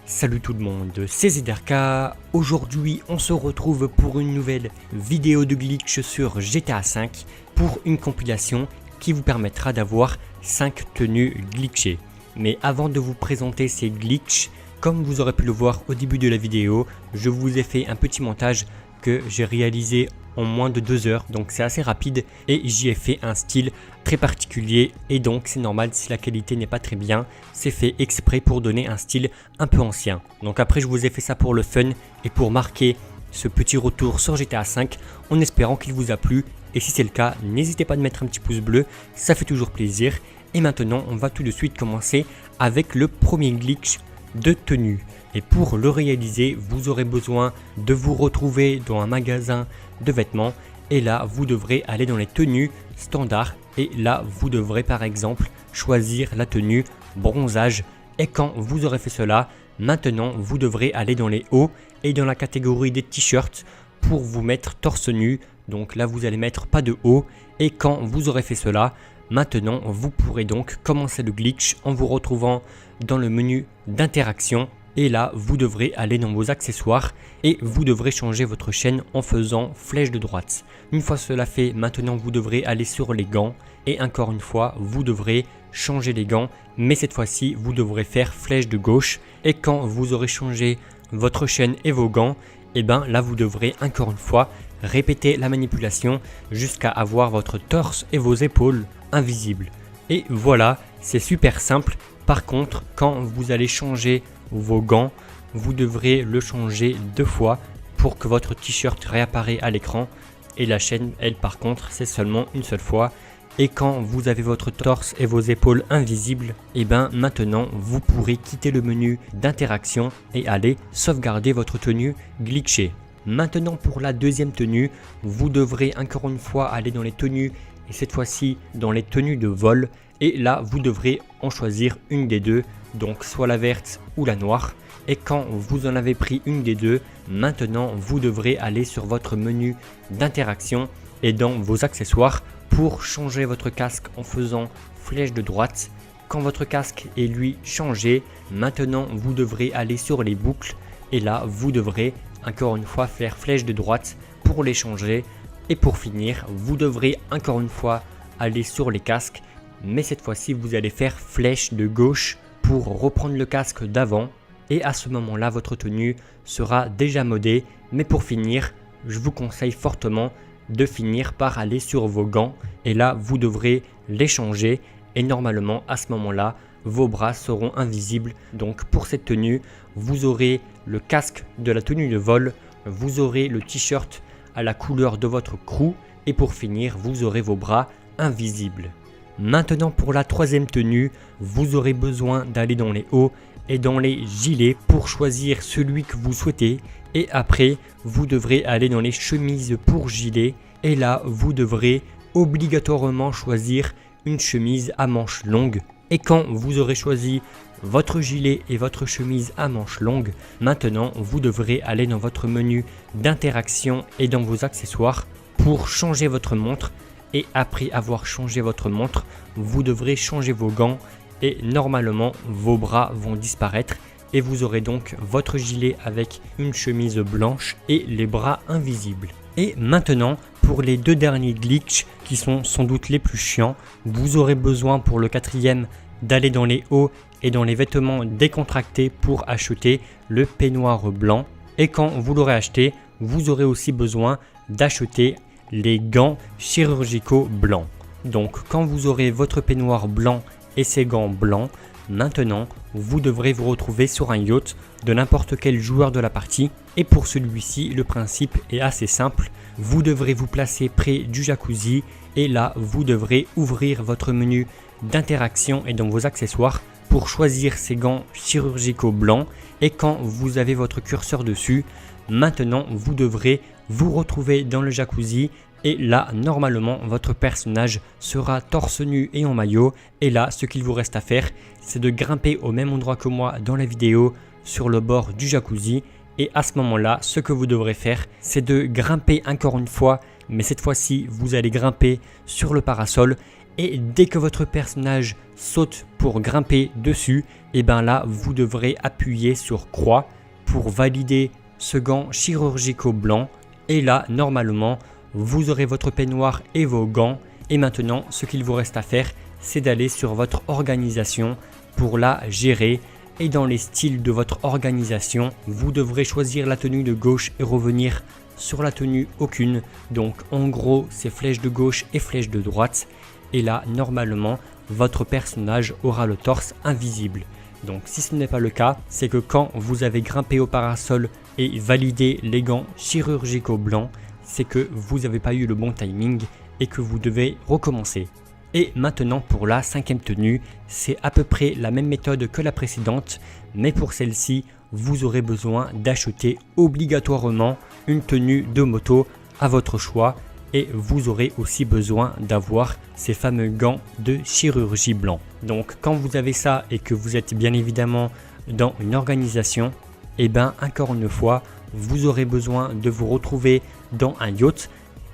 Salut tout le monde, c'est ZRK. Aujourd'hui on se retrouve pour une nouvelle vidéo de glitch sur GTA V pour une compilation qui vous permettra d'avoir 5 tenues glitchées. Mais avant de vous présenter ces glitches, comme vous aurez pu le voir au début de la vidéo, je vous ai fait un petit montage que j'ai réalisé en moins de 2 heures, donc c'est assez rapide et j'y ai fait un style très particulier et donc c'est normal si la qualité n'est pas très bien, c'est fait exprès pour donner un style un peu ancien. Donc après je vous ai fait ça pour le fun et pour marquer ce petit retour sur GTA V en espérant qu'il vous a plu, et si c'est le cas n'hésitez pas à mettre un petit pouce bleu, ça fait toujours plaisir. Et maintenant on va tout de suite commencer avec le premier glitch de tenue. Et pour le réaliser, vous aurez besoin de vous retrouver dans un magasin de vêtements et là vous devrez aller dans les tenues standards et là vous devrez par exemple choisir la tenue bronzage. Et quand vous aurez fait cela, maintenant vous devrez aller dans les hauts et dans la catégorie des t-shirts pour vous mettre torse nu. Donc là vous allez mettre pas de haut, et quand vous aurez fait cela, maintenant vous pourrez donc commencer le glitch en vous retrouvant dans le menu d'interaction. Et là, vous devrez aller dans vos accessoires et vous devrez changer votre chaîne en faisant flèche de droite. Une fois cela fait, maintenant vous devrez aller sur les gants et encore une fois, vous devrez changer les gants. Mais cette fois-ci, vous devrez faire flèche de gauche. Et quand vous aurez changé votre chaîne et vos gants, et bien là, vous devrez encore une fois répéter la manipulation jusqu'à avoir votre torse et vos épaules invisibles. Et voilà, c'est super simple. Par contre, quand vous allez changer vos gants, vous devrez le changer 2 fois pour que votre t-shirt réapparaît à l'écran, et la chaîne, elle par contre, c'est seulement une seule fois. Et quand vous avez votre torse et vos épaules invisibles, et bien maintenant vous pourrez quitter le menu d'interaction et aller sauvegarder votre tenue glitchée. Maintenant pour la deuxième tenue, vous devrez encore une fois aller dans les tenues et cette fois-ci dans les tenues de vol, et là vous devrez en choisir une des deux, donc soit la verte ou la noire. Et quand vous en avez pris une des deux, maintenant vous devrez aller sur votre menu d'interaction et dans vos accessoires pour changer votre casque en faisant flèche de droite. Quand votre casque est lui changé, maintenant vous devrez aller sur les boucles et là vous devrez encore une fois faire flèche de droite pour les changer. Et pour finir, vous devrez encore une fois aller sur les casques, mais cette fois-ci vous allez faire flèche de gauche pour reprendre le casque d'avant, et à ce moment-là votre tenue sera déjà modée. Mais pour finir, je vous conseille fortement de finir par aller sur vos gants et là vous devrez les changer et normalement à ce moment-là vos bras seront invisibles. Donc pour cette tenue, vous aurez le casque de la tenue de vol, vous aurez le t-shirt à la couleur de votre crew et pour finir vous aurez vos bras invisibles. Maintenant pour la troisième tenue, vous aurez besoin d'aller dans les hauts et dans les gilets pour choisir celui que vous souhaitez, et après vous devrez aller dans les chemises pour gilets et là vous devrez obligatoirement choisir une chemise à manches longues. Et quand vous aurez choisi votre gilet et votre chemise à manches longues, maintenant vous devrez aller dans votre menu d'interaction et dans vos accessoires pour changer votre montre. Et après avoir changé votre montre, vous devrez changer vos gants et normalement vos bras vont disparaître et vous aurez donc votre gilet avec une chemise blanche et les bras invisibles. Et maintenant pour les deux derniers glitches qui sont sans doute les plus chiants, vous aurez besoin pour le quatrième d'aller dans les hauts et dans les vêtements décontractés pour acheter le peignoir blanc. Et quand vous l'aurez acheté, vous aurez aussi besoin d'acheter les gants chirurgicaux blancs. Donc quand vous aurez votre peignoir blanc et ces gants blancs, Maintenant, vous devrez vous retrouver sur un yacht de n'importe quel joueur de la partie et pour celui-ci, le principe est assez simple. Vous devrez vous placer près du jacuzzi et là, vous devrez ouvrir votre menu d'interaction et dans vos accessoires pour choisir ces gants chirurgicaux blancs et quand vous avez votre curseur dessus, maintenant vous devrez vous retrouver dans le jacuzzi et là normalement votre personnage sera torse nu et en maillot et là ce qu'il vous reste à faire c'est de grimper au même endroit que moi dans la vidéo sur le bord du jacuzzi et à ce moment là ce que vous devrez faire c'est de grimper encore une fois mais cette fois-ci vous allez grimper sur le parasol et dès que votre personnage saute pour grimper dessus, et bien là vous devrez appuyer sur croix pour valider ce gant chirurgicaux blanc et là normalement vous aurez votre peignoir et vos gants et maintenant ce qu'il vous reste à faire c'est d'aller sur votre organisation pour la gérer et dans les styles de votre organisation vous devrez choisir la tenue de gauche et revenir sur la tenue aucune donc en gros c'est flèche de gauche et flèche de droite. Et là, normalement, votre personnage aura le torse invisible. Donc si ce n'est pas le cas, c'est que quand vous avez grimpé au parasol et validé les gants chirurgicaux blancs, c'est que vous n'avez pas eu le bon timing et que vous devez recommencer. Et maintenant pour la cinquième tenue, c'est à peu près la même méthode que la précédente, mais pour celle-ci, vous aurez besoin d'acheter obligatoirement une tenue de moto à votre choix. Et vous aurez aussi besoin d'avoir ces fameux gants de chirurgie blanc. Donc quand vous avez ça et que vous êtes bien évidemment dans une organisation, et bien encore une fois, vous aurez besoin de vous retrouver dans un yacht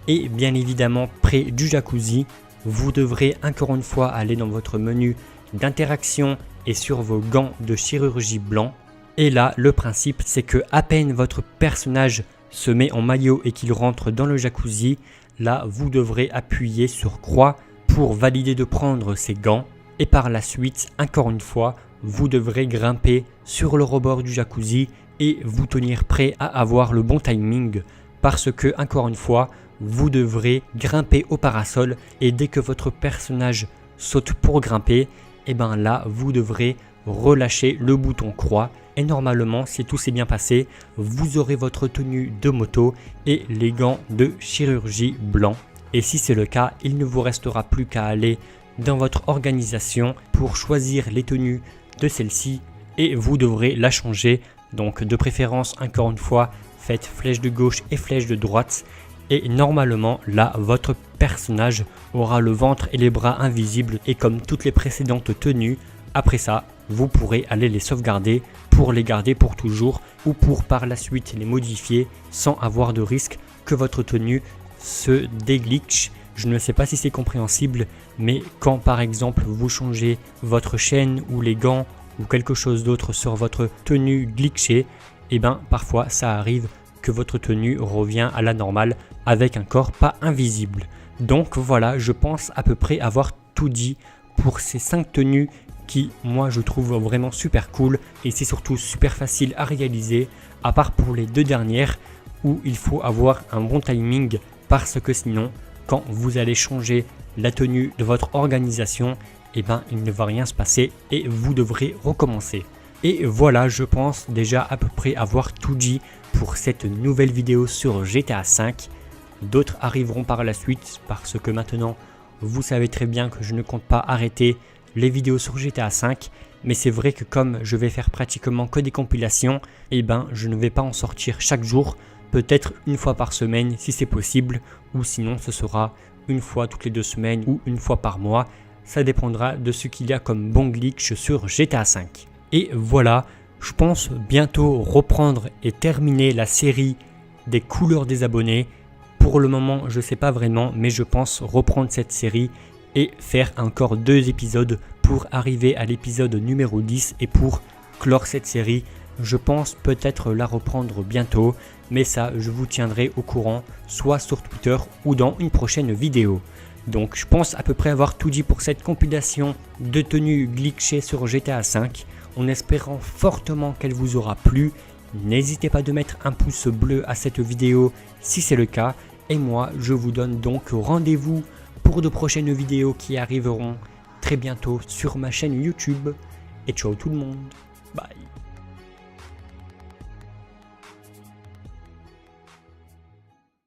et bien évidemment près du jacuzzi. Vous devrez encore une fois aller dans votre menu d'interaction et sur vos gants de chirurgie blanc. Et là, le principe c'est que à peine votre personnage se met en maillot et qu'il rentre dans le jacuzzi, là vous devrez appuyer sur croix pour valider de prendre ces gants et par la suite encore une fois vous devrez grimper sur le rebord du jacuzzi et vous tenir prêt à avoir le bon timing parce que encore une fois vous devrez grimper au parasol et dès que votre personnage saute pour grimper et bien là vous devrez relâcher le bouton croix et normalement si tout s'est bien passé vous aurez votre tenue de moto et les gants de chirurgie blanc et si c'est le cas il ne vous restera plus qu'à aller dans votre organisation pour choisir les tenues de celle-ci et vous devrez la changer donc de préférence encore une fois faites flèche de gauche et flèche de droite et normalement là votre personnage aura le ventre et les bras invisibles et comme toutes les précédentes tenues après ça, vous pourrez aller les sauvegarder pour les garder pour toujours ou pour par la suite les modifier sans avoir de risque que votre tenue se déglitch. Je ne sais pas si c'est compréhensible, mais quand par exemple vous changez votre chaîne ou les gants ou quelque chose d'autre sur votre tenue glitchée, et bien parfois ça arrive que votre tenue revient à la normale avec un corps pas invisible. Donc voilà, je pense à peu près avoir tout dit pour ces 5 tenues qui moi je trouve vraiment super cool et c'est surtout super facile à réaliser à part pour les 2 dernières où il faut avoir un bon timing parce que sinon quand vous allez changer la tenue de votre organisation et ben il ne va rien se passer et vous devrez recommencer. Et voilà, je pense déjà à peu près avoir tout dit pour cette nouvelle vidéo sur GTA V. D'autres arriveront par la suite parce que maintenant vous savez très bien que je ne compte pas arrêter les vidéos sur GTA V, mais c'est vrai que comme je vais faire pratiquement que des compilations, et ben je ne vais pas en sortir chaque jour, peut-être une fois par semaine si c'est possible, ou sinon ce sera une fois toutes les 2 semaines ou une fois par mois, ça dépendra de ce qu'il y a comme bon glitch sur GTA V. Et voilà, je pense bientôt reprendre et terminer la série des couleurs des abonnés. Pour le moment je ne sais pas vraiment, mais je pense reprendre cette série et faire encore 2 épisodes pour arriver à l'épisode numéro 10 et pour clore cette série. Je pense peut-être la reprendre bientôt, mais ça je vous tiendrai au courant soit sur Twitter ou dans une prochaine vidéo. Donc je pense à peu près avoir tout dit pour cette compilation de tenues glitchées sur GTA V, en espérant fortement qu'elle vous aura plu. N'hésitez pas de mettre un pouce bleu à cette vidéo si c'est le cas, et moi je vous donne donc rendez-vous pour de prochaines vidéos qui arriveront très bientôt sur ma chaîne YouTube. et ciao tout le monde.